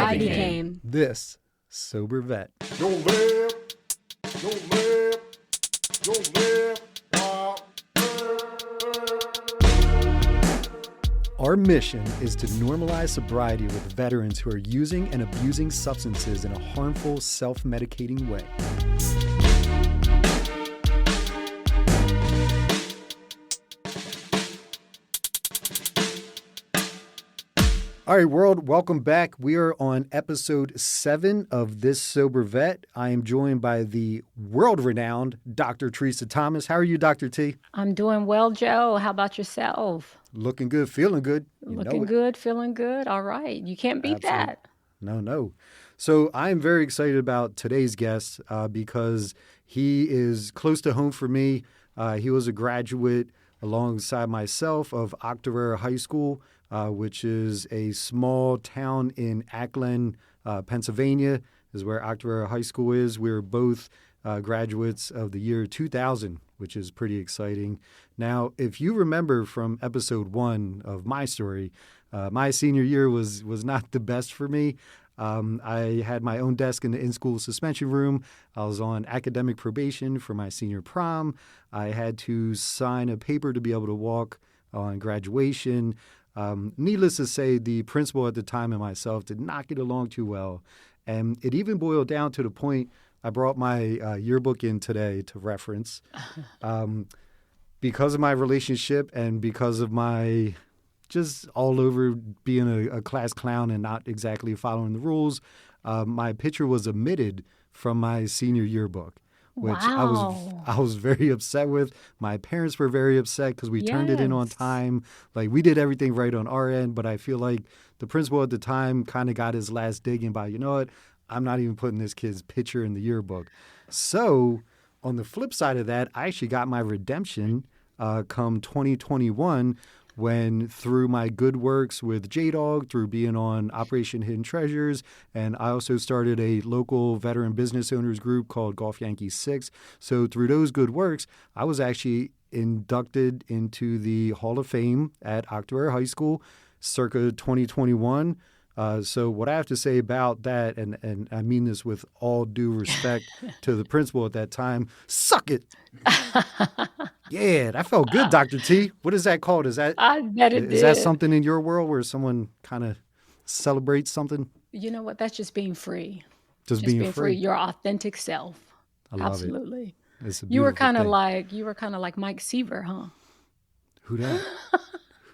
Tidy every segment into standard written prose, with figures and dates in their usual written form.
I became this sober vet. Don't live, don't live, don't live. Our mission is to normalize sobriety with veterans who are using and abusing substances in a harmful, self-medicating way. All right, world, welcome back. We are on episode 7 of This Sober Vet. I am joined by the world-renowned Dr. Teresa Thomas. How are you, Dr. T? I'm doing well, Joe. How about yourself? Looking good, feeling good. Looking good, feeling good. All right. You can't beat that. No. So I'm very excited about today's guest because he is close to home for me. He was a graduate alongside myself of Octorara High School, which is a small town in Ackland, Pennsylvania, is where Octorara High School is. We're both graduates of the year 2000, which is pretty exciting. Now, if you remember from episode 1 of my story, my senior year was not the best for me. I had my own desk in the in-school suspension room. I was on academic probation for my senior prom. I had to sign a paper to be able to walk on graduation. Needless to say, the principal at the time and myself did not get along too well. And it even boiled down to the point I brought my yearbook in today to reference. Because of my relationship and because of my just all over being a class clown and not exactly following the rules, my picture was omitted from my senior yearbook, which Wow. I was very upset with. My parents were very upset because we turned it in on time. Like, we did everything right on our end, but I feel like the principal at the time kind of got his last dig in by, you know what, I'm not even putting this kid's picture in the yearbook. So on the flip side of that, I actually got my redemption come 2021 when, through my good works with J-Dog, through being on Operation Hidden Treasures, and I also started a local veteran business owners group called Golf Yankee 6. So through those good works, I was actually inducted into the Hall of Fame at Octorara High School circa 2021. So what I have to say about that, and I mean this with all due respect to the principal at that time, suck it. Yeah, that felt good, Dr. T. What is that called? I bet it Is that did. something in your world where someone kind of celebrates something? You know what? That's just being free. Just being free. Your authentic self. I love Absolutely. it. It's a You were beautiful kind of like Mike Seaver, huh? Who that?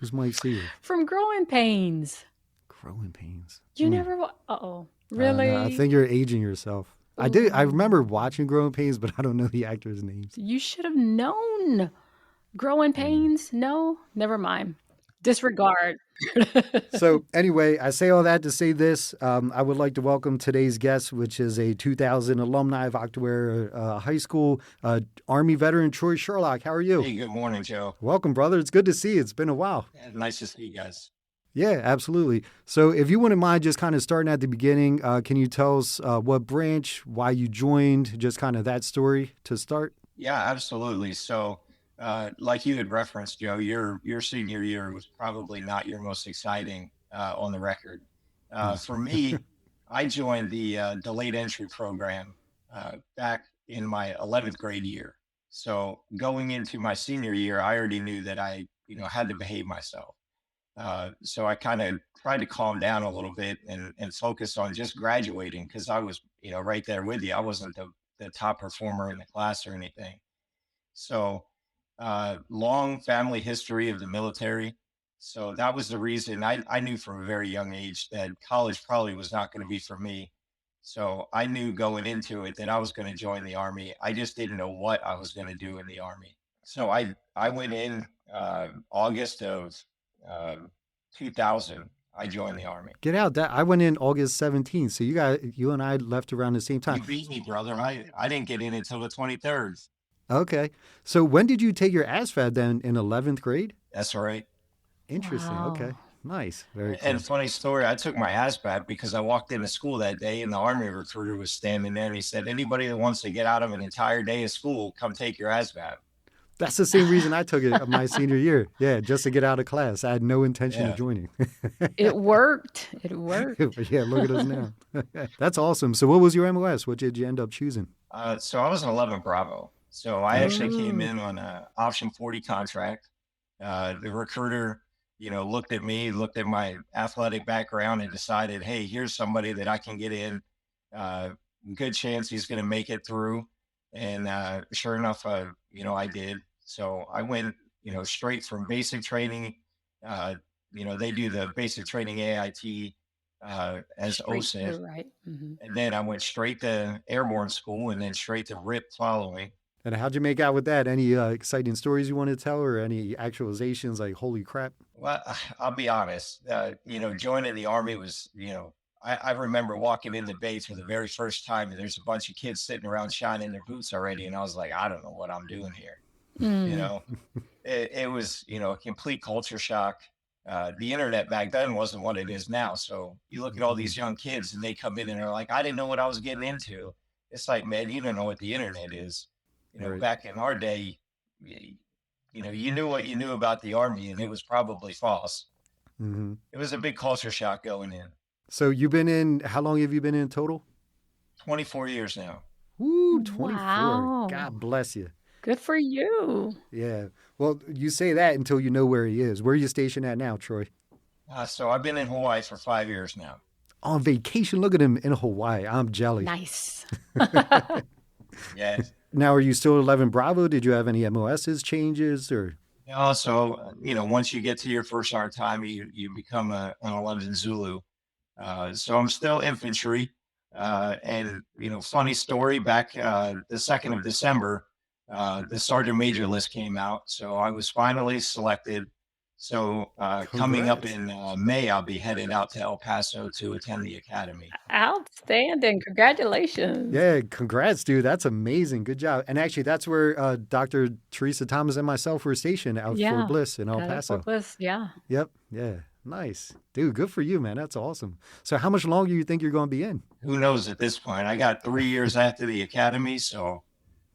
Who's Mike Seaver? From Growing Pains. Growing Pains. You never uh-oh. Really? No, I think you're aging yourself. I remember watching Growing Pains, but I don't know the actors' names. You should have known. Growing Pains? No? Never mind. Disregard. So anyway, I say all that to say this. I would like to welcome today's guest, which is a 2000 alumni of Octorara High School, Army veteran Troy Sherlock. How are you? Hey, good morning, Joe. Welcome, brother. It's good to see you. It's been a while. Nice to see you guys. Yeah, absolutely. So if you wouldn't mind just kind of starting at the beginning, can you tell us what branch, why you joined, just kind of that story to start? Yeah, absolutely. So like you had referenced, Joe, your senior year was probably not your most exciting on the record. For me, I joined the delayed entry program back in my 11th grade year. So going into my senior year, I already knew that I had to behave myself. So I kind of tried to calm down a little bit and focus on just graduating, because I was, right there with you. I wasn't the top performer in the class or anything. So long family history of the military. So that was the reason I knew from a very young age that college probably was not going to be for me. So I knew going into it that I was going to join the Army. I just didn't know what I was going to do in the Army. So I went in August of 2000. I joined the Army. Get out. I went in August 17th. So you and I left around the same time. You beat me, brother. I didn't get in until the 23rd. Okay. So when did you take your ASVAB then, in 11th grade? That's right. Interesting. Wow. Okay. Nice. Very cool. And funny story, I took my ASVAB because I walked into school that day and the Army recruiter was standing there and he said, anybody that wants to get out of an entire day of school, come take your ASVAB. That's the same reason I took it my senior year. Yeah, just to get out of class. I had no intention of Yeah. joining. It worked. It worked. Yeah, look at us now. That's awesome. So, what was your MOS? What did you end up choosing? So I was an 11 Bravo. So I actually came Oh, in on a option 40 contract. The recruiter, looked at me, looked at my athletic background, and decided, hey, here's somebody that I can get in. Uh, Good chance he's going to make it through. And sure enough, I did. So I went, straight from basic training. Uh, they do the basic training AIT as straight OSINT. through, right? Hmm. And then I went straight to airborne school and then straight to RIP following. And how'd you make out with that? Any exciting stories you want to tell, or any actualizations like "Holy crap"? Well, I'll be honest. Joining the army was, I remember walking in the base for the very first time, and there's a bunch of kids sitting around shining their boots already, and I was like, I don't know what I'm doing here. You Mm. know, it was, a complete culture shock. The internet back then wasn't what it is now. So you look at all Mhm. these young kids, and they come in and they're like, I didn't know what I was getting into. It's like, man, you don't know what the internet is. Right. Back in our day, you knew what you knew about the army, and it was probably false. Hmm. It was a big culture shock going in. So you've been in. How long have you been in total? 24 years now. Ooh, 24. Wow. God bless you. Good for you. Yeah. Well, you say that until you know where he is. Where are you stationed at now, Troy? So I've been in Hawaii for 5 years now. On vacation. Look at him in Hawaii. I'm jelly. Nice. Yeah. Now, are you still 11 Bravo? Did you have any MOSs changes or? So, once you get to your first R time, you become an 11 Zulu. So I'm still infantry. And, funny story, back the 2nd of December, the Sergeant Major list came out. So I was finally selected. So coming up Congrats. in May, I'll be headed out to El Paso to attend the academy. Outstanding. Congratulations. Yeah, congrats, dude. That's amazing. Good job. And actually, that's where Dr. Teresa Thomas and myself were stationed out Fort Yeah. Bliss in El At Fort Paso. Bliss. Yeah. Yep. Yeah. Nice. Dude, good for you, man. That's awesome. So, how much longer do you think you're going to be in? Who knows at this point? I got 3 years after the academy, so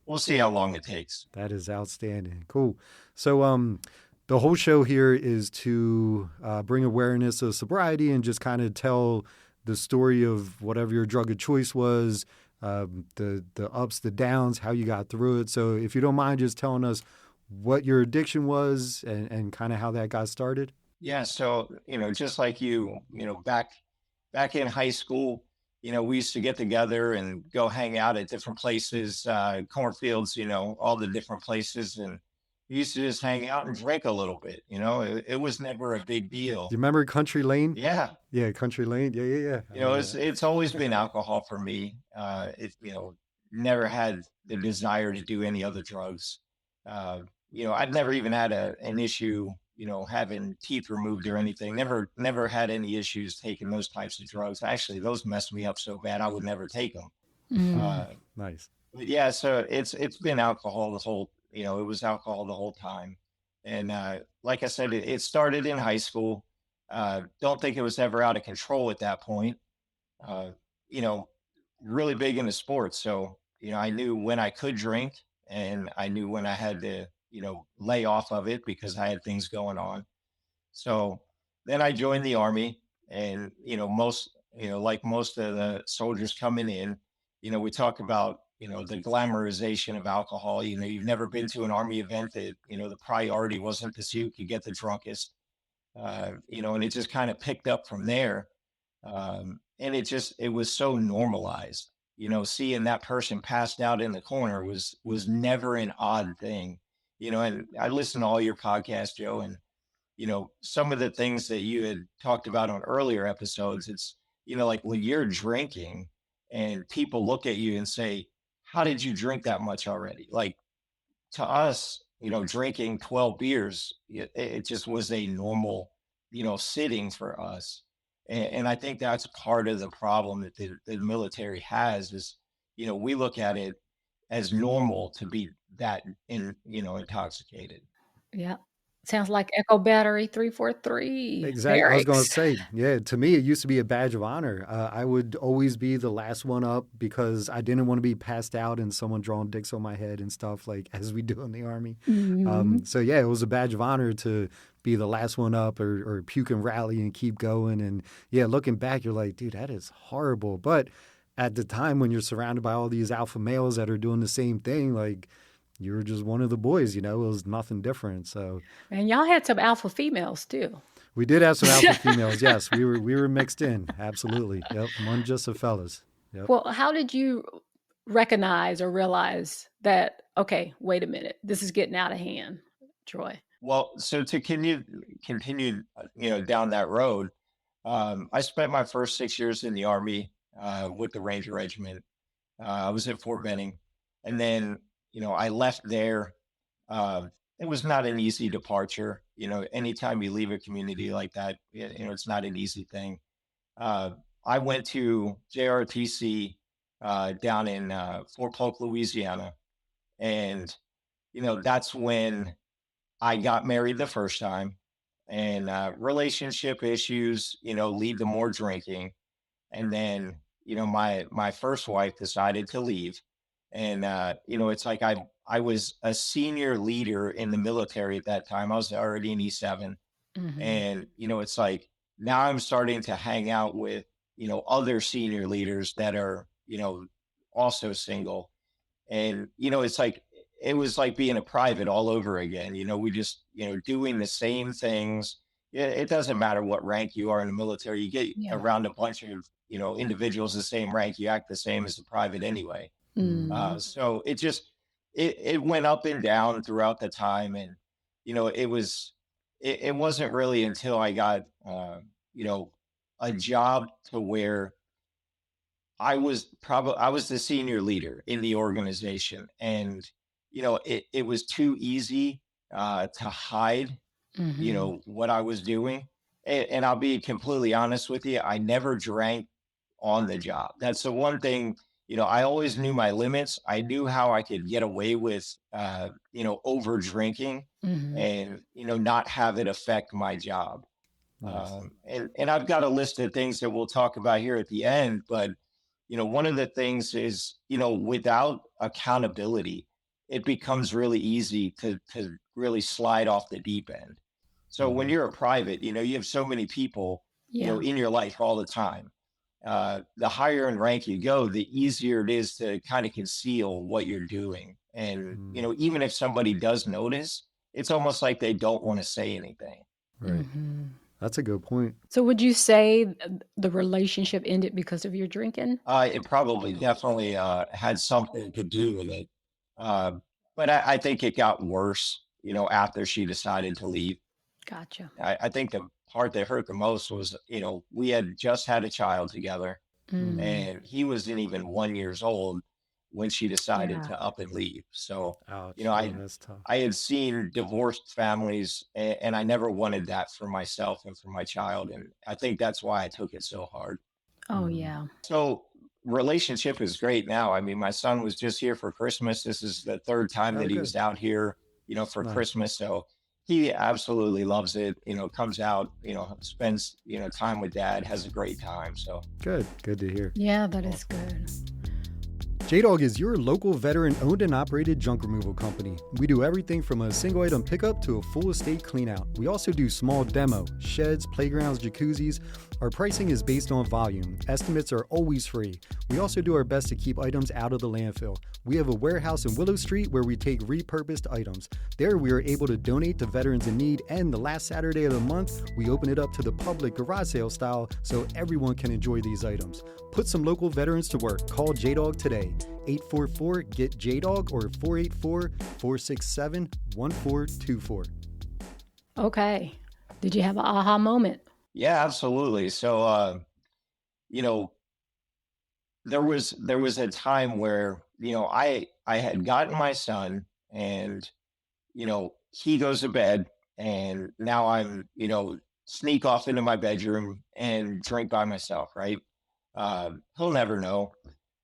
we'll see how long it takes. That is outstanding. Cool. So, the whole show here is to bring awareness of sobriety and just kind of tell the story of whatever your drug of choice was, the ups, the downs, how you got through it. So, if you don't mind just telling us what your addiction was and kind of how that got started. Yeah, so just like back in high school, we used to get together and go hang out at different places, cornfields, all the different places, and we used to just hang out and drink a little bit. It was never a big Do you deal. remember Country Lane? Yeah, Yeah, Country Lane. Yeah, yeah, yeah. I remember it's that. it's always been alcohol for me. Never had the desire to do any other drugs. Uh, I'd never even had an issue, having teeth removed or anything. Never had any issues taking those types of drugs. Actually, those messed me up so bad I would never take them. Mm. Uh, Nice. but yeah, so it's been alcohol the whole, it was alcohol the whole time. And like I said, it started in high school. Don't think it was ever out of control at that point. Uh, you know, Really big into sports. So, I knew when I could drink and I knew when I had to, lay off of it because I had things going on. So then I joined the army and, like most of the soldiers coming in, we talk about, the glamorization of alcohol. You've never been to an army event that, the priority wasn't to see who could get the drunkest, and it just kind of picked up from there. And it was so normalized. Seeing that person passed out in the corner was never an odd thing. And I listened to all your podcasts, Joe, and some of the things that you had talked about on earlier episodes. It's like when you're drinking and people look at you and say, how did you drink that much already? Like, to us, drinking 12 beers, it just was a normal, sitting for us. And I think that's part of the problem that the military has is, we look at it as normal to be that intoxicated. Yeah. Sounds like Echo Battery 343, Exactly. I was going to barracks. say, yeah, to me, it used to be a badge of honor. I would always be the last one up because I didn't want to be passed out and someone drawing dicks on my head and stuff like as we do in the Army. Mhm. So, yeah, it was a badge of honor to be the last one up or puke and rally and keep going. And yeah, looking back, you're like, dude, that is horrible. But at the time when you're surrounded by all these alpha males that are doing the same thing, like, you were just one of the boys, it was nothing different. So And y'all had some alpha females too. we did have some alpha females. Yes, we were mixed in. Absolutely. Yep. One just of fellas. Yep. Well, how did you recognize or realize that, okay, wait a minute, this is getting out of hand, Troy? Well, so to continue, down that road, I spent my first 6 years in the Army with the Ranger Regiment. I was at Fort Benning, and then I left there. Uh, it was not an easy departure. Anytime you leave a community like that, it's not an easy thing. Uh, I went to JRTC down in Fort Polk, Louisiana, and that's when I got married the first time, and relationship issues, lead to more drinking. And then, my first wife decided to leave, and it's like I was a senior leader in the military at that time. I was already in E7, Mhm. and it's like now I'm starting to hang out with other senior leaders that are also single, and it's like it was like being a private all over again. We just doing the same things. Yeah, it doesn't matter what rank you are in the military. You get Yeah. around a bunch of individuals the same rank, you act the same as a private anyway. Mm, So it went up and down throughout the time, and it wasn't really until I got you know a job to where I was the senior leader in the organization, and it was too easy to hide Mhm. what I was doing. And I'll be completely honest with you, I never drank on the job. That's the one thing, I always knew my limits. I knew how I could get away with over drinking Mhm. and not have it affect my job. nice. And I've got a list of things that we'll talk about here at the end, but one of the things is, without accountability, it becomes really easy to really slide off the deep end. So when Hmm. you're a private, you have so many people, Yeah. in your life all the time. The higher in rank you go, the easier it is to kind of conceal what you're doing. And, Mm, even if somebody does notice, it's almost like they don't want to say anything. right. Mhm. That's a good point. So would you say the relationship ended because of your drinking? It probably definitely had something to do with it. Uh, but I think it got worse, after she decided to leave. Gotcha. I think the part that hurt the most was, we had just had a child together, Mm. Mm, and he wasn't even 1 years old when she decided Yeah. to up and leave. So, you ouch. know, Yeah, I that's tough. I had seen divorced families, and I never wanted that for myself and for my child, and I think that's why I took it so hard. Oh, Mm. yeah. So relationship is great now. I mean, my son was just here for Christmas. This is the third time Oh, that he good. was out here, for Nice. Christmas. So he absolutely loves it. Comes out, spends, time with dad, has a great time. So Good. Good to hear. Yeah, that is Awesome. good. J-Dog is your local veteran owned and operated junk removal company. We do everything from a single item pickup to a full estate cleanout. We also do small demo, sheds, playgrounds, jacuzzis. Our pricing is based on volume. Estimates are always free. We also do our best to keep items out of the landfill. We have a warehouse in Willow Street where we take repurposed items. There we are able to donate to veterans in need, and the last Saturday of the month, we open it up to the public garage sale style so everyone can enjoy these items. Put some local veterans to work. Call J-Dog today. 844-GET-JDOG or 484-467-1424. Okay. Did you have an aha moment? yeah, absolutely. So you know, there was a time where, I had gotten my son, and he goes to bed, and now I'm, sneak off into my bedroom and drink by myself, right? He'll never know.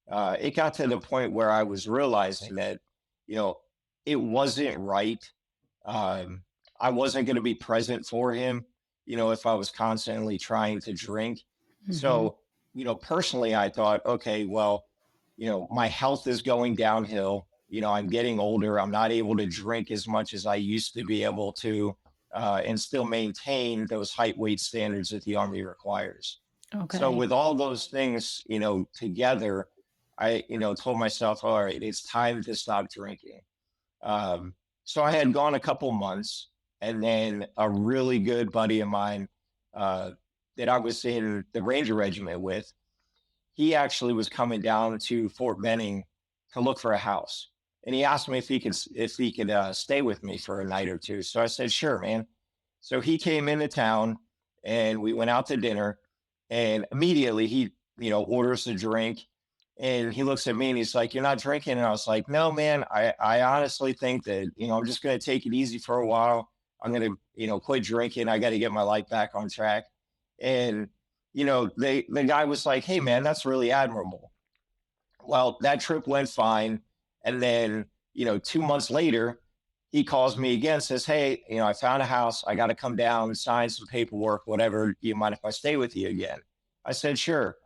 It got to the point where I was realizing that, you know, it wasn't right. Um, I wasn't going to be present for him, if I was constantly trying to drink. Mhm. So, personally, I thought, okay, well, my health is going downhill. I'm getting older. I'm not able to drink as much as I used to be able to, and still maintain those height weight standards that the Army requires. So Okay. with all those things, together, I, told myself, all right, it's time to stop drinking. Um, so I had gone a couple months, and then a really good buddy of mine uh, that I was in the Ranger Regiment with, he actually was coming down to Fort Benning to look for a house, and he asked me if he could stay with me for a night or two. So I said, sure, man. So he came into town, and we went out to dinner, and immediately he orders a drink, and he looks at me and he's like, "You're not drinking?" And I was like, "No, man. I honestly think that I'm just going to take it easy for a while. I'm going to quit drinking. I got to get my life back on track." And the guy was like, "Hey, man, that's really admirable." Well, that trip went fine. And then, 2 months later, he calls me again, says, "Hey, I found a house. I got to come down, sign some paperwork, whatever. Do you mind if I stay with you again?" I said, "Sure."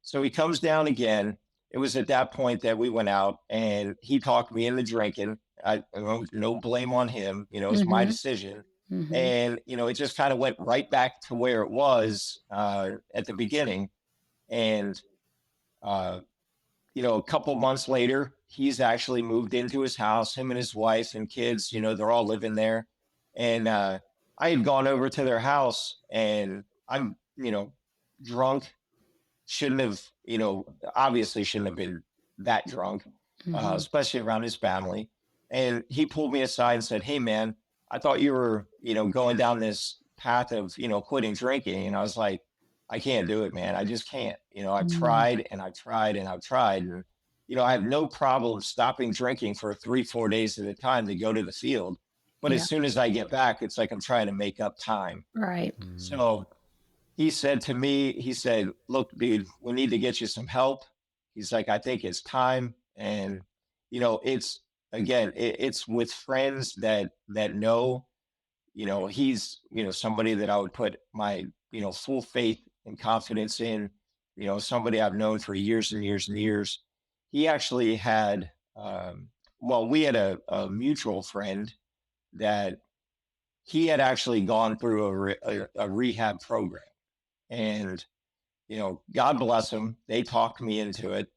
So he comes down again. It was at that point that we went out, and he talked me into drinking. No blame on him. It's my Mhm. decision. Mhm. And, it just kind of went right back to where it was at the beginning. And, uh, a couple months later, he's actually moved into his house. Him and his wife and kids, they're all living there. And I had gone over to their house, and I'm, drunk. Shouldn't have, obviously shouldn't have been that drunk, Mhm. especially around his family. And he pulled me aside and said, "Hey, man, I thought you were, going down this path of, quitting drinking." And I was like, "I can't do it, man. I just can't. I've Mm. tried and I've tried and I've tried. And, I have no problem stopping drinking for 3, 4 days at a time to go to the field. But Yeah. as soon as I get back, it's like I'm trying to make up time." Right. Mm. So he said to me, he said, "Look, dude, we need to get you some help." He's like, "I think it's time." And, it's again, it's with friends that know, he's, somebody that I would put my, full faith and confidence in, somebody I've known for years and years and years. He actually had, well, we had a mutual friend that he had actually gone through a rehab program. And God bless them. They talked me into it.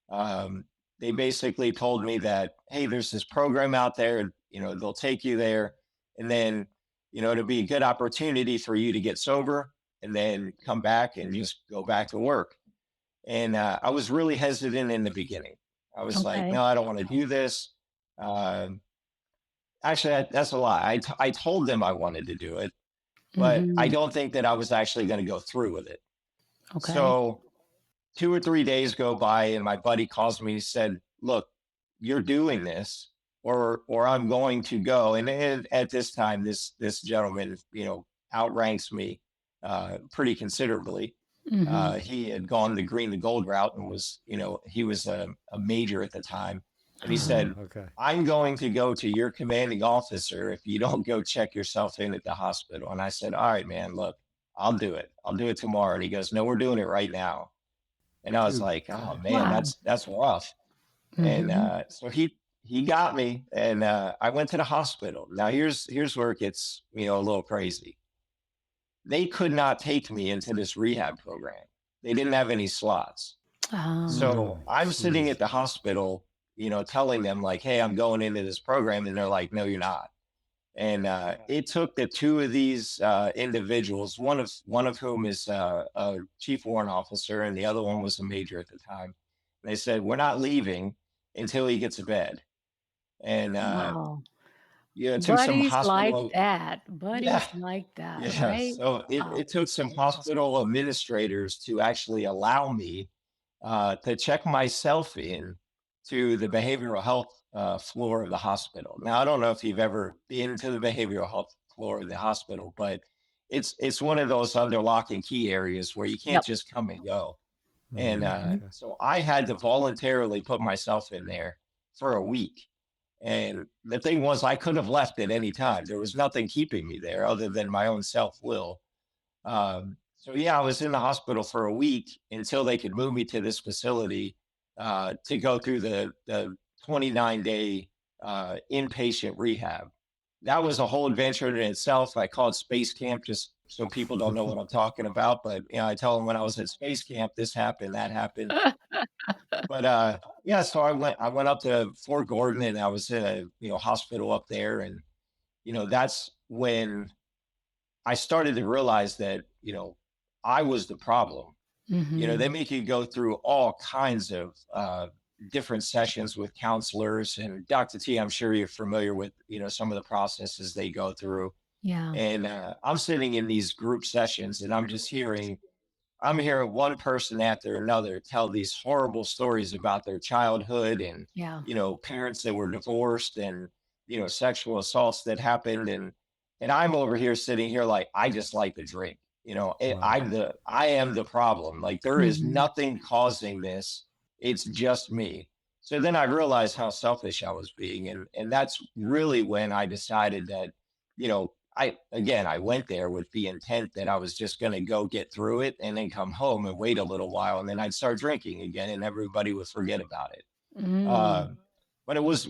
Um, they basically told me that, hey, there's this program out there, they'll take you there. And then, it'll be a good opportunity for you to get sober and then come back and just go back to work. And I was really hesitant in the beginning. I was like, Okay. no, I don't want to do this. Um, actually, that's a lie. I told them I wanted to do it, but I Mhm. don't think that I was actually going to go through with it. Okay. So 2 or 3 days go by, and my buddy calls me and said, "Look, you're doing this, or I'm going to go." And at this time, this gentleman, outranks me pretty considerably. Mhm. He had gone the green to gold route and was, he was a major at the time. And he Oh. said, Okay. "I'm going to go to your commanding officer if you don't go check yourself in at the hospital." And I said, "All right, man, look, I'll do it. I'll do it tomorrow." And he goes, "No, we're doing it right now." And I was Dude, like, go "Oh ahead. man, Wow. that's rough." And Mhm. so he got me, and I went to the hospital. Now here's where it gets a little crazy. They could not take me into this rehab program. They didn't have any slots. Oh. So Mm, I'm sitting jeez. at the hospital, telling them like, "Hey, I'm going into this program," and they're like, "No, you're not." And it took the two of these individuals, one of whom is a chief warrant officer, and the other one was a major at the time. They said, "We're not leaving until he gets a bed." And Wow. it took some Buddies like hospital. that. Yeah, Buddies like that, yeah. right? So Wow. it took some hospital administrators to actually allow me to check myself in to the behavioral health floor of the hospital. Now, I don't know if you've ever been to the behavioral health floor of the hospital, but it's one of those under lock and key areas where you can't Yep. just come and go. And Mm, okay. so I had to voluntarily put myself in there for a week. And the thing was, I could have left at any time. There was nothing keeping me there other than my own self will. So yeah, I was in the hospital for a week until they could move me to this facility to go through the 29-day inpatient rehab. That was a whole adventure in itself. I call it space camp just so people don't know what I'm talking about. But I tell them when I was at space camp, this happened, that happened. But yeah, so I went up to Fort Gordon and I was in a hospital up there, and that's when I started to realize that, I was the problem. They Mhm. make you go through all kinds of different sessions with counselors. And Dr. T, I'm sure you're familiar with, some of the processes they go through. Yeah. And I'm sitting in these group sessions and I'm hearing one person after another tell these horrible stories about their childhood and, Yeah. parents that were divorced and, sexual assaults that happened. And I'm over here sitting here like, I just like to drink. Wow. I am the problem. Like there is Mhm. nothing causing this. It's just me. So then I realized how selfish I was being. And that's really when I decided that, I went there with the intent that I was just going to go get through it and then come home and wait a little while, and then I'd start drinking again and everybody would forget about it. Mm. But it was,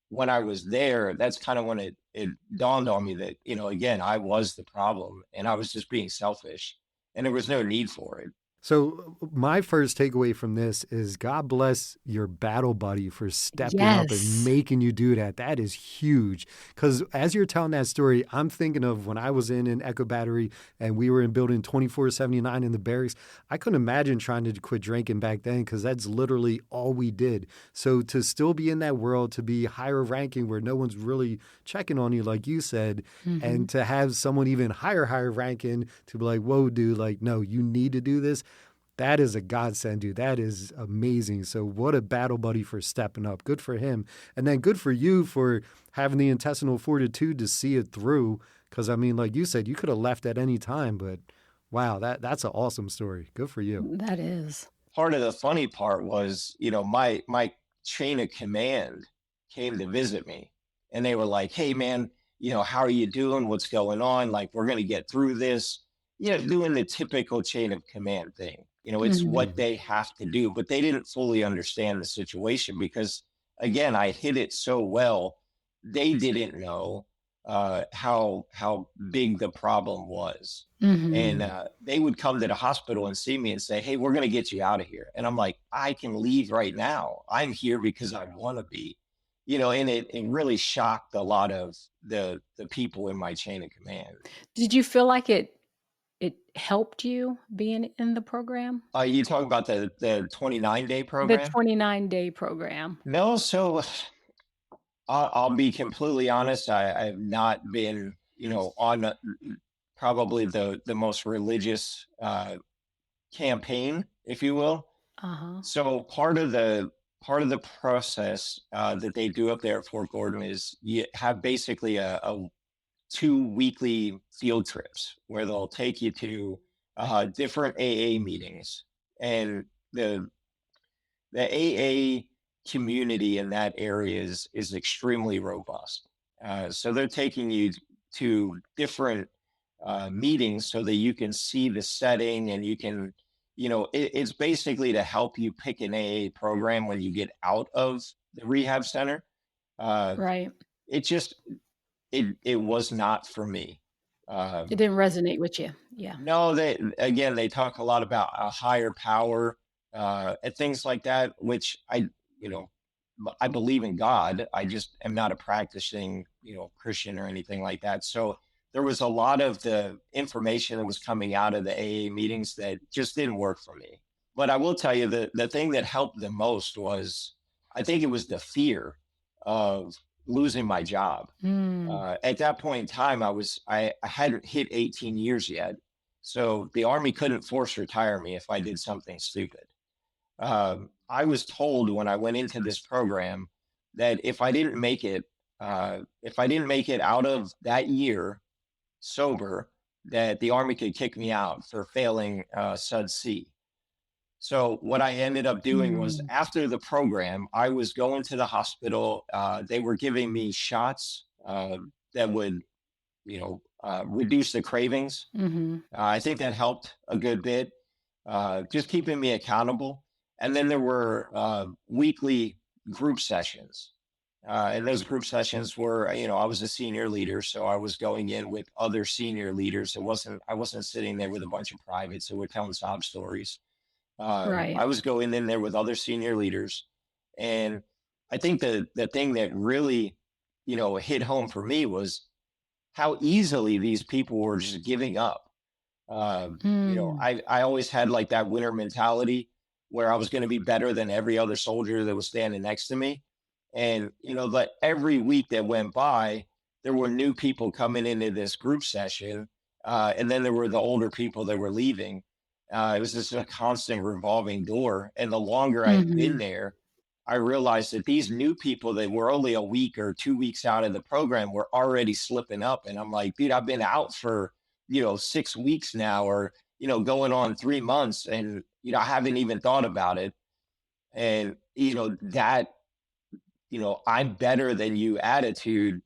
when I was there, that's kind of when it dawned on me that, again, I was the problem and I was just being selfish and there was no need for it. So my first takeaway from this is God bless your battle buddy for stepping up and Yes. making you do that. That is huge. Because as you're telling that story, I'm thinking of when I was in Echo Battery and we were in building 2479 in the barracks. I couldn't imagine trying to quit drinking back then because that's literally all we did. So to still be in that world, to be higher ranking where no one's really checking on you, like you said, Mhm. and to have someone even higher ranking to be like, whoa, dude, like, no, you need to do this. That is a godsend, dude. That is amazing. So, what a battle buddy for stepping up. Good for him. And then good for you for having the intestinal fortitude to see it through. Because, I mean, like you said, you could have left at any time, but wow, that's an awesome story. Good for you. That is. Part of the funny part was, my chain of command came to visit me and they were like, "Hey man, how are you doing? What's going on? Like, we're going to get through this." Doing the typical chain of command thing. It's what Mhm. they have to do, but they didn't fully understand the situation because again, I hit it so well. They didn't know how big the problem was. And Mhm. they would come to the hospital and see me and say, "Hey, we're going to get you out of here." And I'm like, "I can leave right now. I'm here because I want to be." And it really shocked a lot of the people in my chain of command. Did you feel like it helped you being in the program? You talk about the 29-day The program? 29-day program. No, so I'll be completely honest. I have not been, on probably the most religious campaign, if you will. Uh-huh. So part of the process that they do up there at Fort Gordon is you have basically a 2 weekly field trips where they'll take you to different AA meetings, and the AA community in that area is extremely robust. So they're taking you to different meetings so that you can see the setting and you can, it's basically to help you pick an AA program when you get out of the rehab center. Uh, Right. it just it was not for me. It Um, didn't resonate with you. Yeah. no, they talk a lot about a higher power and things like that, which you know, I believe in God. I just am not a practicing, Christian or anything like that. So there was a lot of the information that was coming out of the AA meetings that just didn't work for me. But I will tell you the thing that helped the most was I think it was the fear of losing my job. Mm. At that point in time, I hadn't hit 18 years yet, so the army couldn't force retire me if I did something stupid. I was told when I went into this program that if I didn't make it out of that year sober, that the army could kick me out for failing Sud C. So what I ended up doing was Mm. after the program, I was going to the hospital. They were giving me shots that would, reduce the cravings. Mhm. I think that helped a good bit, just keeping me accountable. And then there were weekly group sessions. And those group sessions were, I was a senior leader, so I was going in with other senior leaders. I wasn't sitting there with a bunch of privates who were telling sob stories. Right. I was going in there with other senior leaders, and I think the thing that really, hit home for me was how easily these people were just giving up. Mm. I always had like that winner mentality where I was going to be better than every other soldier that was standing next to me. And, but every week that went by, there were new people coming into this group session. And then there were the older people that were leaving. It was just a constant revolving door. And the longer I had been Mhm. there, I realized that these new people that were only a week or 2 weeks out of the program were already slipping up. And I'm like, dude, I've been out for 6 weeks now, or going on 3 months, and I haven't even thought about it. And that I'm better than you attitude,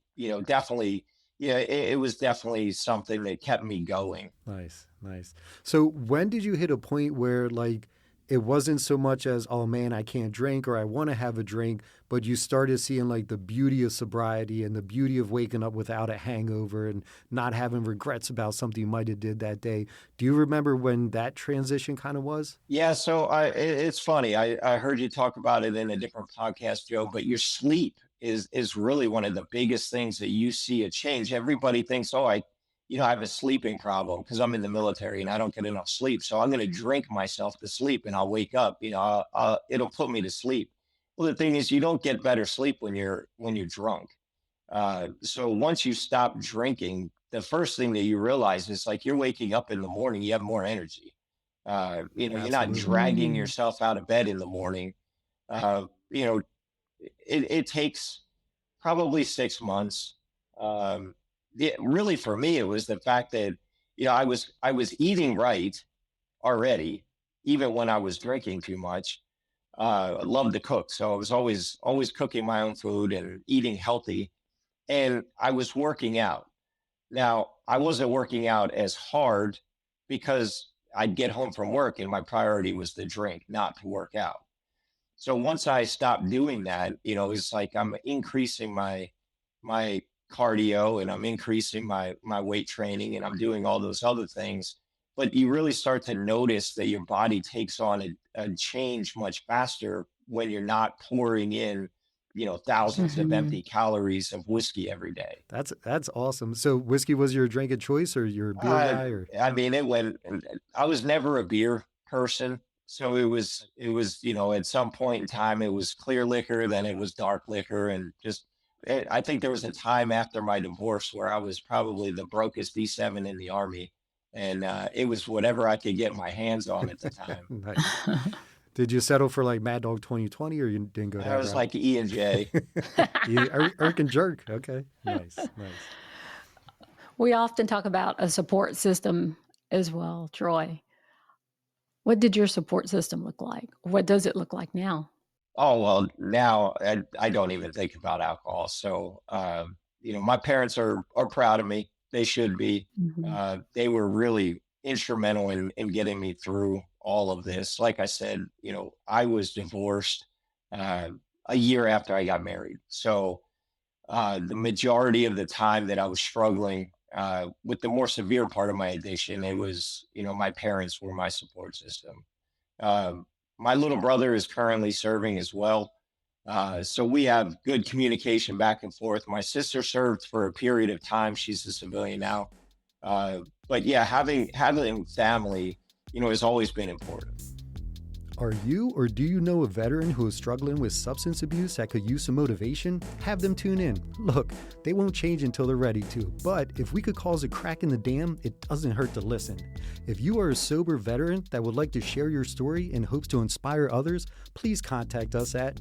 definitely, it was definitely something that kept me going. Nice, nice. So when did you hit a point where like it wasn't so much as, oh man, I can't drink or I want to have a drink, but you started seeing like the beauty of sobriety and the beauty of waking up without a hangover and not having regrets about something you might have did that day. Do you remember when that transition kind of was? Yeah, so it's funny. I heard you talk about it in a different podcast, Joe, but your sleep is really one of the biggest things that you see a change. Everybody thinks, oh, I have a sleeping problem because I'm in the military and I don't get enough sleep. So I'm going to drink myself to sleep and I'll wake up. It'll put me to sleep. Well, the thing is, you don't get better sleep when you're drunk. So once you stop drinking, the first thing that you realize is like you're waking up in the morning, you have more energy. You're not Absolutely. dragging Mm. yourself out of bed in the morning. Uh, you know, it takes probably 6 months. Really, for me, it was the fact that I was eating right already, even when I was drinking too much. I loved to cook, so I was always cooking my own food and eating healthy, and I was working out. Now, I wasn't working out as hard because I'd get home from work and my priority was to drink, not to work out. So once I stopped doing that, it's like I'm increasing my cardio and I'm increasing my weight training and I'm doing all those other things. But you really start to notice that your body takes on a change much faster when you're not pouring in, thousands of Mhm. empty calories of whiskey every day. That's awesome. So whiskey was your drink of choice or you're a beer Uh, guy or I mean, it went. I was never a beer person, so it was. At some point in time, it was clear liquor, then it was dark liquor, and just. I think there was a time after my divorce where I was probably the brokest D7 in the army, and it was whatever I could get my hands on at the time. nice. Did you settle for like Mad Dog 2020 or you didn't go I that was route? like E and J. Yeah, Irk and Jerk. Okay. Nice. Nice. We often talk about a support system as well, Troy. What did your support system look like? What does it look like now? Oh, well, now I don't even think about alcohol. So, my parents are proud of me. They should be. Mhm. They were really instrumental in getting me through all of this. Like I said, I was divorced uh, a year after I got married. So, the majority of the time that I was struggling with the more severe part of my addiction, it was, my parents were my support system. um, my little brother is currently serving as well. So we have good communication back and forth. My sister served for a period of time. She's a civilian now. But yeah, having family, has always been important. Are you or do you know a veteran who is struggling with substance abuse that could use some motivation? Have them tune in. Look, they won't change until they're ready to, but if we could cause a crack in the dam, it doesn't hurt to listen. If you are a sober veteran that would like to share your story in hopes to inspire others, please contact us at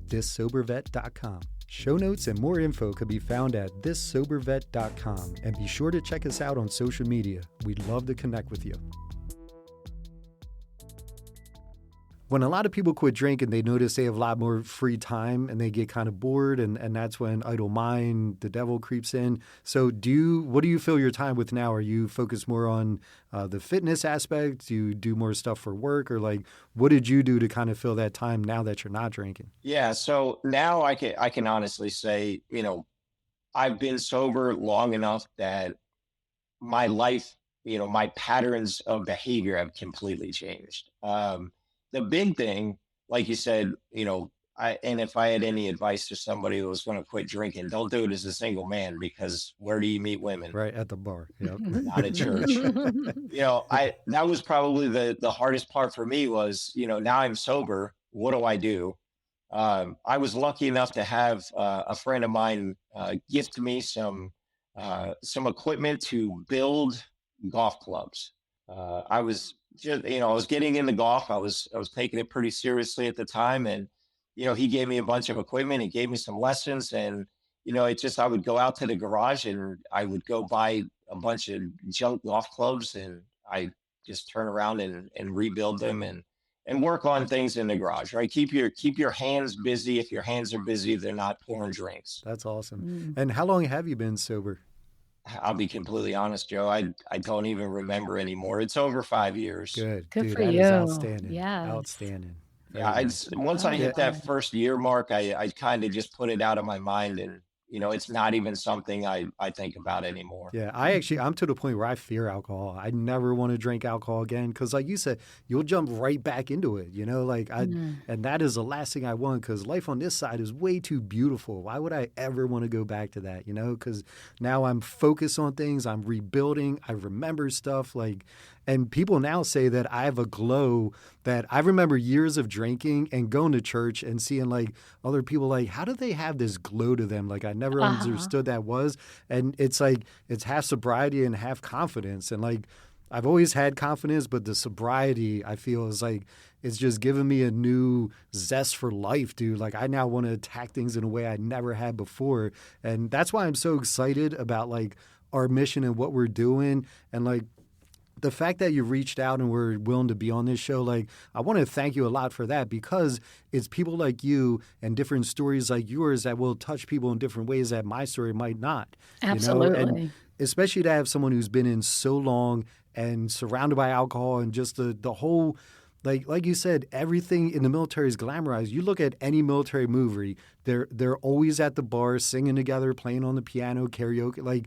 thissobervet.com. Show notes and more info could be found at thissobervet.com, and be sure to check us out on social media. We'd love to connect with you. when a lot of people quit drinking, they notice they have a lot more free time and they get kind of bored, and that's when idle mind, the devil creeps in. So what do you fill your time with now? Are you focused more on the fitness aspect? Do you do more stuff for work, or like what did you do to kind of fill that time now that you're not drinking? Yeah. So now I can honestly say, I've been sober long enough that my life, my patterns of behavior have completely changed. The big thing, like you said, and if I had any advice to somebody who was going to quit drinking, don't do it as a single man, because where do you meet women? Right at the bar. Yep. Not at church. That was probably the hardest part for me was, now I'm sober. What do I do? I was lucky enough to have a friend of mine gift me some equipment to build golf clubs. I was just, I was getting into golf. I was taking it pretty seriously at the time, and he gave me a bunch of equipment. He gave me some lessons, and I would go out to the garage and I would go buy a bunch of junk golf clubs, and I just turn around and rebuild them and work on things in the garage, right? Keep your hands busy. If your hands are busy, they're not pouring drinks. That's awesome. Mm. And how long have you been sober? I'll be completely honest, Joe. I don't even remember anymore. It's over 5 years. Good, Good dude. for That is you. outstanding. Yes. Outstanding. Yeah, Very nice. once I Oh, hit Yeah, that first year mark, I kind of just put it out of my mind, and it's not even something I think about anymore. yeah. I'm to the point where I fear alcohol. I never want to drink alcohol again because, like you said, you'll jump right back into it. Mm. And that is the last thing I want because life on this side is way too beautiful. Why would I ever want to go back to that? Because now I'm focused on things. I'm rebuilding. I remember stuff and people now say that I have a glow that I remember years of drinking and going to church and seeing other people how do they have this glow to them? I never Uh-huh. understood that was. And it's it's half sobriety and half confidence. And I've always had confidence, but the sobriety I feel is it's just given me a new zest for life, dude. I now want to attack things in a way I never had before. And that's why I'm so excited about our mission and what we're doing. And the fact that you reached out and were willing to be on this show, I want to thank you a lot for that because it's people like you and different stories like yours that will touch people in different ways that my story might not. And Absolutely. especially to have someone who's been in so long and surrounded by alcohol and just the whole like you said, everything in the military is glamorized. You look at any military movie, they're always at the bar singing together, playing on the piano, karaoke.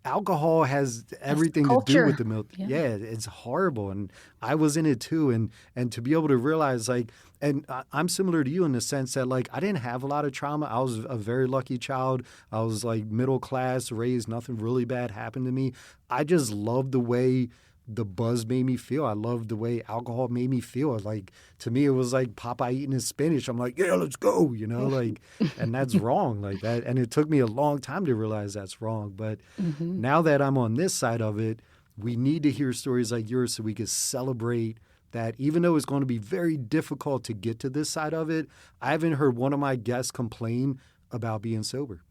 Alcohol has everything to do culture. with the military. Yeah. Yeah, it's horrible, and I was in it too. And to be able to realize and I'm similar to you in the sense that I didn't have a lot of trauma. I was a very lucky child. I was middle class, raised. Nothing really bad happened to me. I just loved the way the buzz made me feel. I loved the way alcohol made me feel. To me, it was like Popeye eating his spinach. I'm like, yeah, let's go, and that's wrong like that. And it took me a long time to realize that's wrong. But Hmm. now that I'm on this side of it, we need to hear stories like yours so we can celebrate that even though it's going to be very difficult to get to this side of it, I haven't heard one of my guests complain about being sober.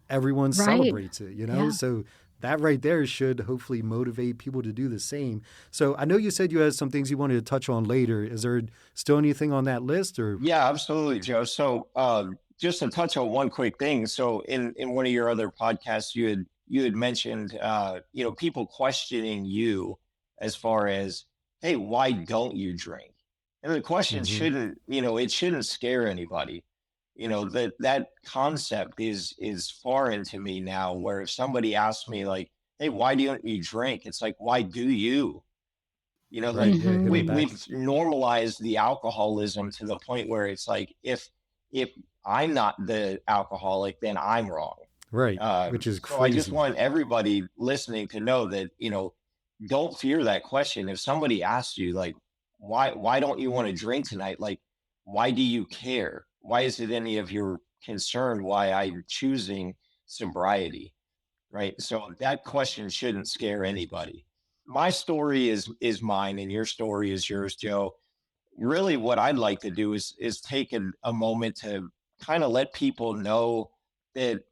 Everyone Right. celebrates it, Yeah. So that right there should hopefully motivate people to do the same. So I know you said you had some things you wanted to touch on later. Is there still anything on that list or? Yeah, absolutely, Joe. So just to touch on one quick thing. So in one of your other podcasts, you had mentioned people questioning you as far as, hey, why don't you drink? And the question Mhm. shouldn't, it shouldn't scare anybody. That concept is foreign to me now, where if somebody asks me hey, why don't you drink? It's like, why do you? Right. Yeah. Hit Hmm. them We've backwards. normalized the alcoholism to the point where it's like, if I'm not the alcoholic, then I'm wrong. Right. Which is So I just crazy. want everybody listening to know that, don't fear that question. If somebody asks you why don't you want to drink tonight? Why do you care? Why is it any of your concern why I'm choosing sobriety? Right. So that question shouldn't scare anybody. My story is mine and your story is yours, Joe. Really what I'd like to do is take a moment to kind of let people know that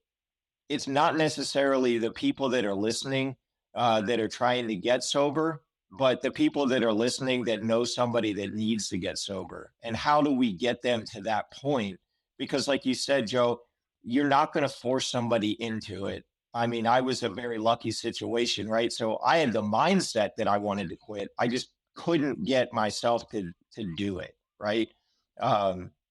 it's not necessarily the people that are listening that are trying to get sober, but the people that are listening that know somebody that needs to get sober, and how do we get them to that point? Because like you said, Joe, you're not going to force somebody into it. I mean, I was a very lucky situation, right? So I had the mindset that I wanted to quit. I just couldn't get myself to do it, right?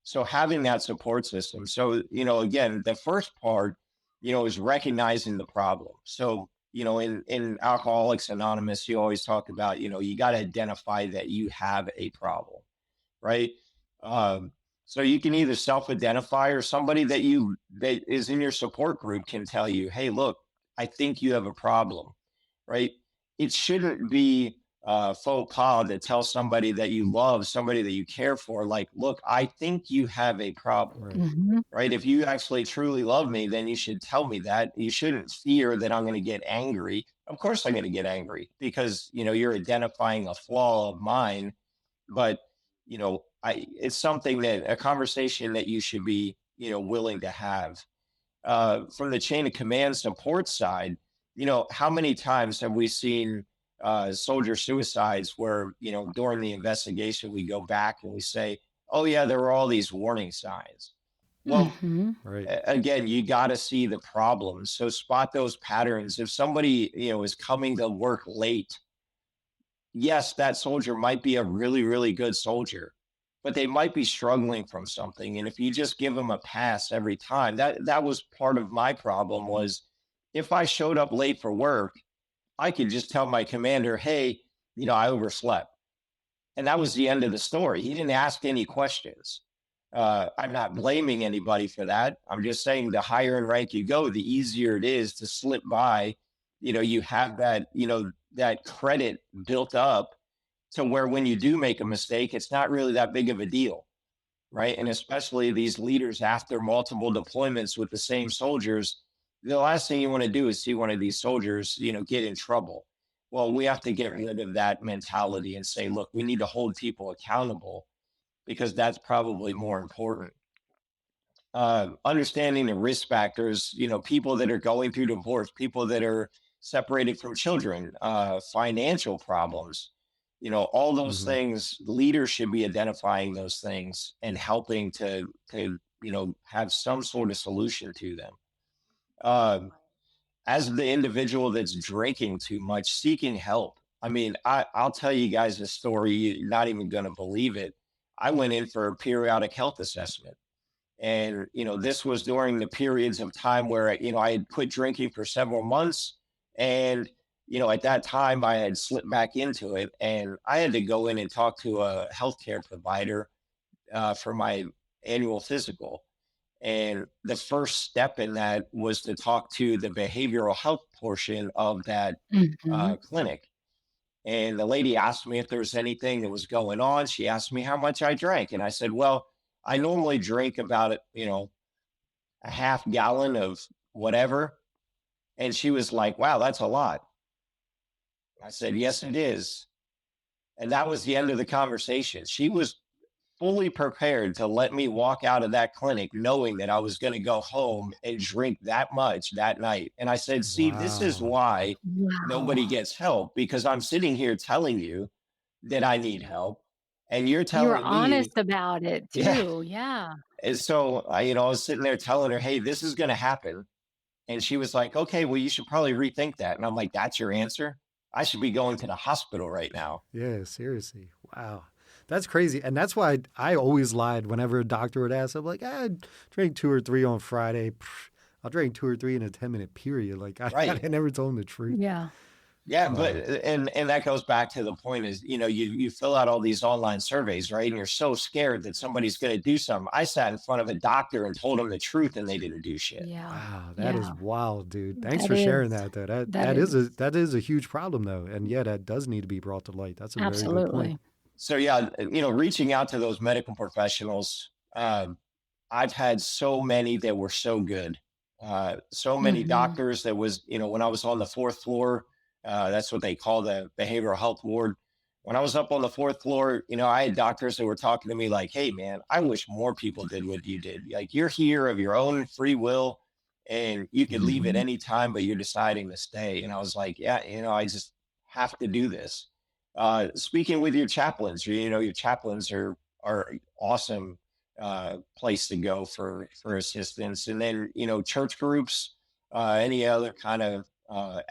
So having that support system. So, again, the first part, is recognizing the problem. So, in Alcoholics Anonymous, you always talk about, you got to identify that you have a problem, right? Um, so you can either self-identify, or somebody that is in your support group can tell you, hey, look, I think you have a problem, right? It shouldn't be faux pas to tell somebody that you love, somebody that you care for, like, look, I think you have a problem, Right. Hmm. right? If you actually truly love me, then you should tell me that. You shouldn't fear that I'm going to get angry. Of course, I'm going to get angry because, you're identifying a flaw of mine, but, it's something that a conversation that you should be, willing to have. From the chain of command support side, how many times have we seen soldier suicides where, during the investigation, we go back and we say, oh, yeah, there were all these warning signs. Well, Hmm. Right. again, you got to see the problems. So spot those patterns. If somebody, is coming to work late, yes, that soldier might be a really, really good soldier, but they might be struggling from something. And if you just give them a pass every time, that was part of my problem. Was if I showed up late for work, I could just tell my commander, hey, I overslept. And that was the end of the story. He didn't ask any questions. I'm not blaming anybody for that. I'm just saying the higher in rank you go, the easier it is to slip by. You have that, that credit built up to where when you do make a mistake, it's not really that big of a deal, right? And especially these leaders after multiple deployments with the same soldiers, the last thing you want to do is see one of these soldiers, get in trouble. Well, we have to get rid of that mentality and say, look, we need to hold people accountable, because that's probably more important. Understanding the risk factors, people that are going through divorce, people that are separated from children, financial problems, all those Hmm. things. Leaders should be identifying those things and helping to have some sort of solution to them. Um, as the individual that's drinking too much, seeking help. I mean, I'll tell you guys a story. You're not even going to believe it. I went in for a periodic health assessment. And, this was during the periods of time where, I had quit drinking for several months. And, at that time, I had slipped back into it. And I had to go in and talk to a healthcare provider for my annual physical. And the first step in that was to talk to the behavioral health portion of that Hmm. clinic. And the lady asked me if there was anything that was going on. She asked me how much I drank. And I said, well, I normally drink about, a half gallon of whatever. And she was like, wow, that's a lot. I said, yes, it is. And that was the end of the conversation. She was fully prepared to let me walk out of that clinic knowing that I was going to go home and drink that much that night. And I said, see, this is Wow. why nobody Wow. gets help, because I'm sitting here telling you that I need help. And you're You were telling me, honest about it yeah. too. Yeah. And so I was sitting there telling her, hey, this is going to happen. And she was like, okay, well, you should probably rethink that. And I'm like, that's your answer? I should be going to the hospital right now. Yeah, seriously. Wow. That's crazy. And that's why I always lied whenever a doctor would ask. I'm like, I drank 2 or 3 on Friday. I'll drink 2 or 3 in a 10-minute period. Like, I Right. never told him the truth. Yeah. Yeah, but Wow. and that goes back to the point is, you fill out all these online surveys, right? And you're so scared that somebody's going to do something. I sat in front of a doctor and told them the truth, and they didn't do shit. Yeah. Wow, that is Yeah. wild, dude. Thanks That for is. sharing that though. That That that is a is. that is a huge problem though. And yeah, that does need to be brought to light. That's a very good point. Absolutely. So yeah, reaching out to those medical professionals. I've had so many that were so good. So many Hmm. doctors that was, when I was on the fourth floor, that's what they call the behavioral health ward. When I was up on the fourth floor, I had doctors that were talking to me like, hey, man, I wish more people did what you did. Like, you're here of your own free will, and you could leave at Hmm. any time, but you're deciding to stay. And I was like, yeah, I just have to do this. Speaking with your chaplains, your chaplains are awesome place to go for assistance. And then, church groups, any other kind of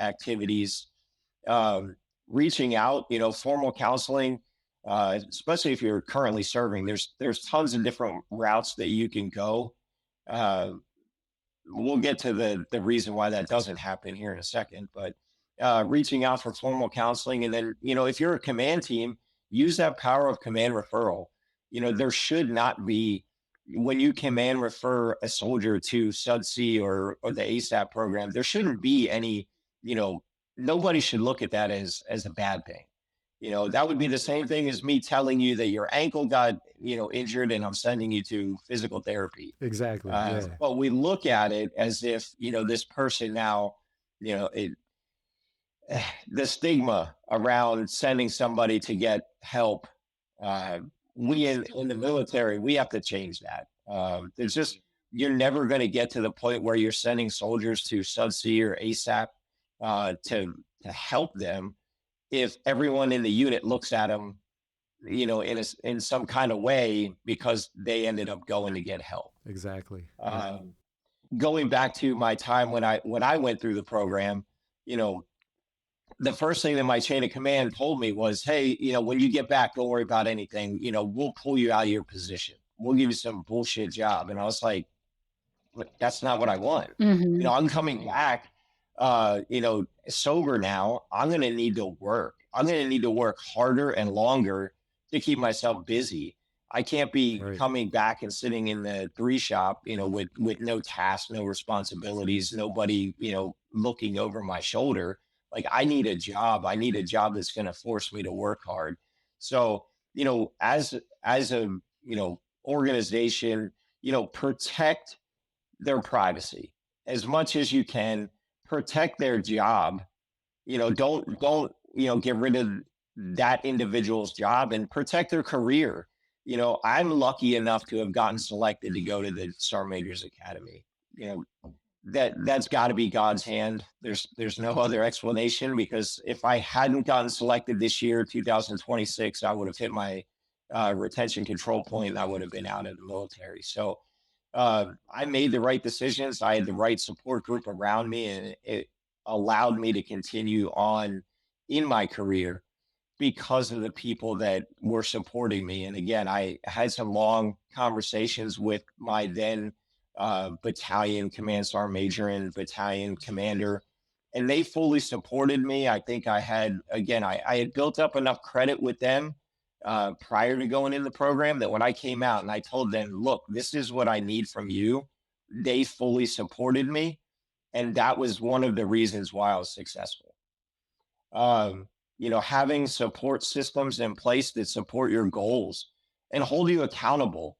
activities, um, reaching out, formal counseling, especially if you're currently serving. There's tons of different routes that you can go. Uh, we'll get to the reason why that doesn't happen here in a second, but reaching out for formal counseling, and then if you're a command team, use that power of command referral. There should not be, when you command refer a soldier to SUDC or the ASAP program, there shouldn't be any, you know nobody should look at that as a bad thing. That would be the same thing as me telling you that your ankle got injured and I'm sending you to physical therapy. Exactly. Yeah. But we look at it as if, this person now, it, the stigma around sending somebody to get help. Uh, we in the military, we have to change that. There's just, you're never going to get to the point where you're sending soldiers to SUDC or ASAP to help them if everyone in the unit looks at them, in some kind of way because they ended up going to get help. Exactly. Yeah. Going back to my time when I went through the program, you know, the first thing that my chain of command told me was, hey, when you get back, don't worry about anything. We'll pull you out of your position. We'll give you some bullshit job. And I was like, but that's not what I want. Hmm. I'm coming back, sober now. I'm going to need to work. I'm going to need to work harder and longer to keep myself busy. I can't be Right. coming back and sitting in the three shop, with no tasks, no responsibilities, nobody, looking over my shoulder. Like I need a job. I need a job that's going to force me to work hard. So, as a, organization, protect their privacy as much as you can, protect their job. Don't get rid of that individual's job and protect their career. I'm lucky enough to have gotten selected to go to the Sergeant Major's Academy. That's got to be God's hand. There's no other explanation, because if I hadn't gotten selected this year, 2026, I would have hit my retention control point and I would have been out of the military. So I made the right decisions. I had the right support group around me, and it allowed me to continue on in my career because of the people that were supporting me. And again, I had some long conversations with my then battalion command sergeant major and battalion commander, and they fully supported me. I think I had built up enough credit with them prior to going in the program that when I came out and I told them, look, this is what I need from you, they fully supported me. And that was one of the reasons why I was successful. Having support systems in place that support your goals and hold you accountable,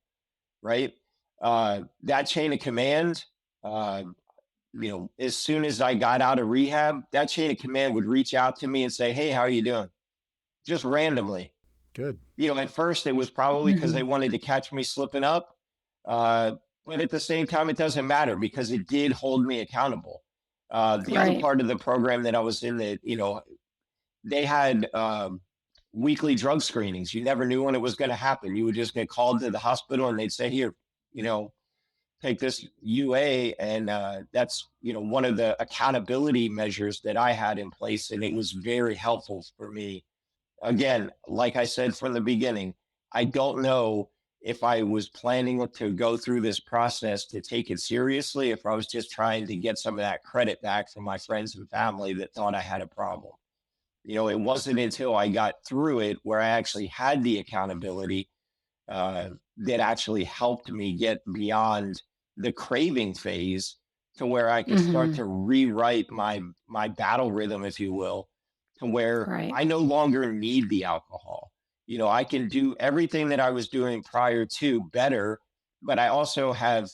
right? That chain of command, as soon as I got out of rehab, that chain of command would reach out to me and say, hey, how are you doing? Just randomly. Good. At first it was probably because they Hmm. wanted to catch me slipping up. But at the same time, it doesn't matter because it did hold me accountable. The other Right. part of the program that I was in, that, they had weekly drug screenings. You never knew when it was going to happen. You would just get called to the hospital and they'd say, here, you know, take this UA. And that's, one of the accountability measures that I had in place. And it was very helpful for me. Again, like I said from the beginning, I don't know if I was planning to go through this process to take it seriously, if I was just trying to get some of that credit back from my friends and family that thought I had a problem. It wasn't until I got through it where I actually had the accountability that actually helped me get beyond the craving phase to where I could start Hmm. to rewrite my battle rhythm, if you will, to where Right. I no longer need the alcohol. I can do everything that I was doing prior to better, but I also have,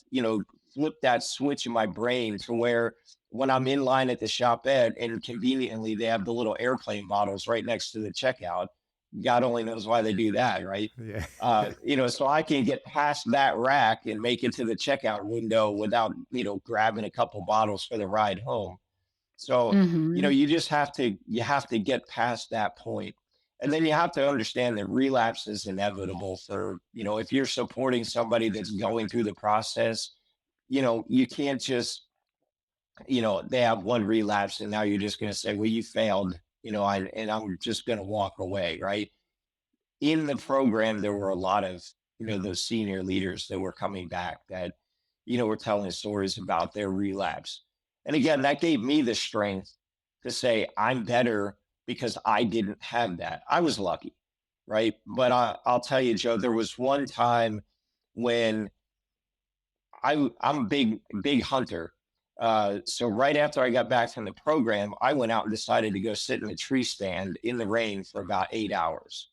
flipped that switch in my brain to where when I'm in line at the shop and conveniently they have the little airplane bottles right next to the checkout. God only knows why they do that, right? Yeah. So I can get past that rack and make it to the checkout window without, grabbing a couple bottles for the ride home. So, Hmm. you have to get past that point. And then you have to understand that relapse is inevitable for, if you're supporting somebody that's going through the process, you can't just, they have one relapse and now you're just going to say, well, you failed, and I'm just going to walk away, right? In the program, there were a lot of, those senior leaders that were coming back that, were telling stories about their relapse. And again, that gave me the strength to say, I'm better because I didn't have that. I was lucky, right? But I'll tell you, Joe, there was one time when I'm a big hunter. So right after I got back from the program, I went out and decided to go sit in a tree stand in the rain for about 8 hours.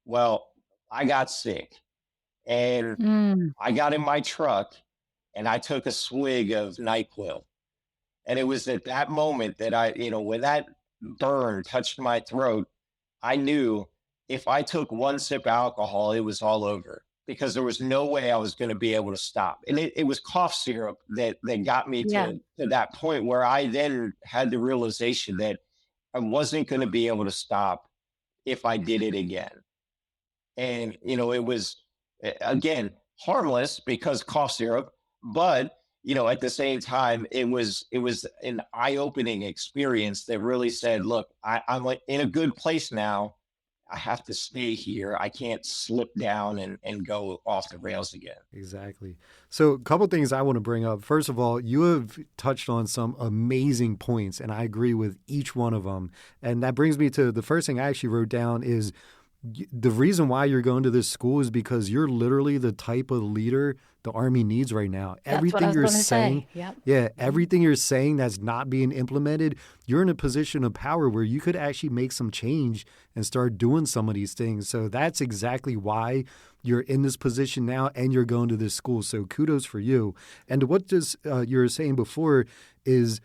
Well, I got sick and Mm, I got in my truck and I took a swig of NyQuil. And it was at that moment that when that burn touched my throat, I knew if I took one sip of alcohol, it was all over because there was no way I was going to be able to stop. And it was cough syrup that got me yeah, to that point where I then had the realization that I wasn't going to be able to stop if I did it again. And, it was, again, harmless because cough syrup, but, at the same time, it was an eye-opening experience that really said, look, I'm like in a good place now. I have to stay here. I can't slip down and go off the rails again. Exactly. So, a couple things I want to bring up. First of all, you have touched on some amazing points, and I agree with each one of them. And that brings me to the first thing I actually wrote down is the reason why you're going to this school is because you're literally the type of leader the Army needs right now. that's what I Everything was you're going to saying, say. Yep. yeah, everything you're saying that's not being implemented, you're in a position of power where you could actually make some change and start doing some of these things. So that's exactly why you're in this position now and you're going to this school. So kudos for you. And what just you were saying before is,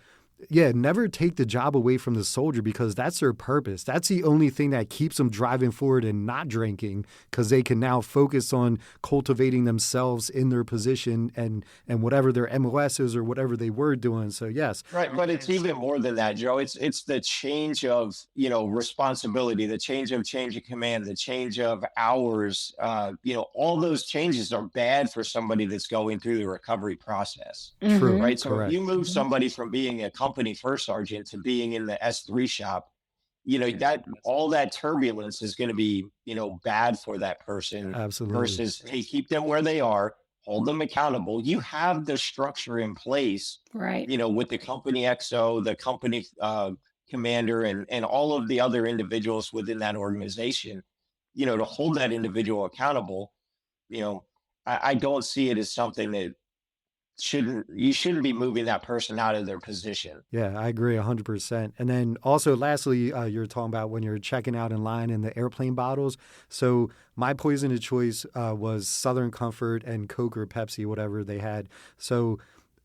yeah, never take the job away from the soldier because that's their purpose. That's the only thing that keeps them driving forward and not drinking because they can now focus on cultivating themselves in their position and whatever their MOS is or whatever they were doing. So yes, Right, but it's even more than that, Joe. It's the change of responsibility, the change of command, the change of hours. All those changes are bad for somebody that's going through the recovery process. true, Mm-hmm. Right. So if correct. you move Mm-hmm. somebody from being a company first sergeant to being in the S3 shop, that all that turbulence is going to be, bad for that person Absolutely. versus, hey, keep them where they are, hold them accountable. You have the structure in place, Right. with the company XO, the company commander, and all of the other individuals within that organization, to hold that individual accountable. You know, I don't see it as something that you shouldn't be moving that person out of their position. Yeah, I agree 100%. And then also, lastly, you're talking about when you're checking out in line in the airplane bottles. So my poison of choice was Southern Comfort and Coke or Pepsi, whatever they had. So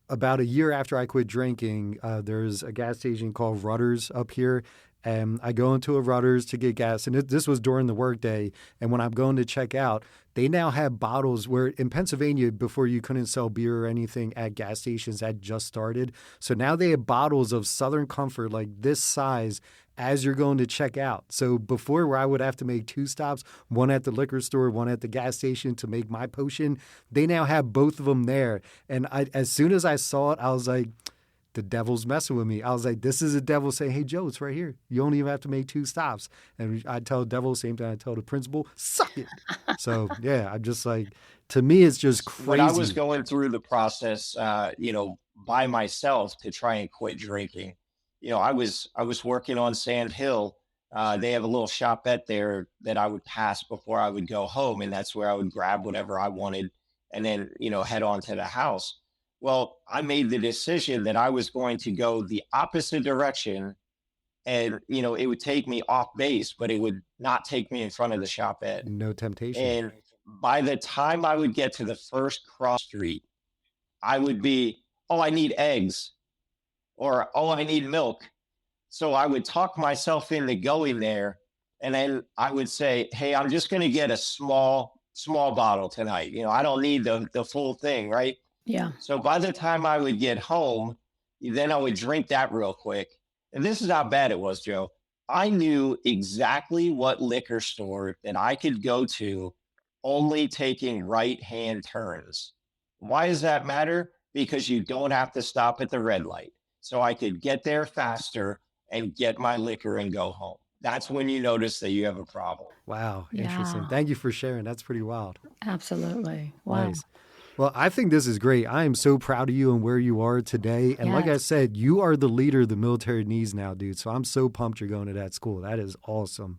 about a year after I quit drinking, there's a gas station called Rutter's up here. And I go into a Rutter's to get gas. And this was during the workday. And when I'm going to check out, they now have bottles where in Pennsylvania, before you couldn't sell beer or anything at gas stations, that just started. So now they have bottles of Southern Comfort like this size as you're going to check out. So before where I would have to make two stops, one at the liquor store, one at the gas station to make my potion, they now have both of them there. And as soon as I saw it, I was like, the devil's messing with me. I was like, this is a devil saying, hey, Joe, it's right here. You don't even have to make two stops. And I tell the devil the same thing I tell the principal, suck it. So, yeah, I'm just like, to me, it's just When I was crazy. going through the process, by myself to try and quit drinking, I was working on Sand Hill. They have a little shopette there that I would pass before I would go home, and that's where I would grab whatever I wanted and then head on to the house. Well, I made the decision that I was going to go the opposite direction, and it would take me off base, but it would not take me in front of the shopette. No temptation. And by the time I would get to the first cross street, I would be, oh, I need eggs, or oh, I need milk. So I would talk myself into going there. And then I would say, hey, I'm just going to get a small bottle tonight. I don't need the full thing. Right. Yeah. So by the time I would get home, then I would drink that real quick. And this is how bad it was, Joe. I knew exactly what liquor store that I could go to only taking right hand turns. Why does that matter? Because you don't have to stop at the red light. So I could get there faster and get my liquor and go home. That's when you notice that you have a problem. Wow, interesting. Yeah, Thank you for sharing. That's pretty wild. absolutely. Wow. Nice. Well, I think this is great. I am so proud of you and where you are today. And like I Yes. said, you are the leader the military needs now, dude. So I'm so pumped you're going to that school. That is awesome.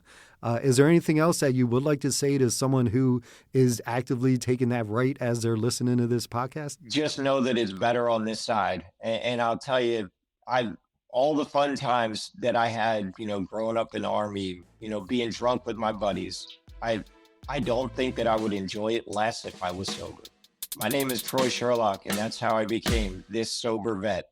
Is there anything else that you would like to say to someone who is actively taking that right as they're listening to this podcast? Just know that it's better on this side. And I'll tell you, I all the fun times that I had, growing up in the Army, being drunk with my buddies, I I don't think that I would enjoy it less if I was sober. My name is Troy Sherlock, and that's how I became this sober vet.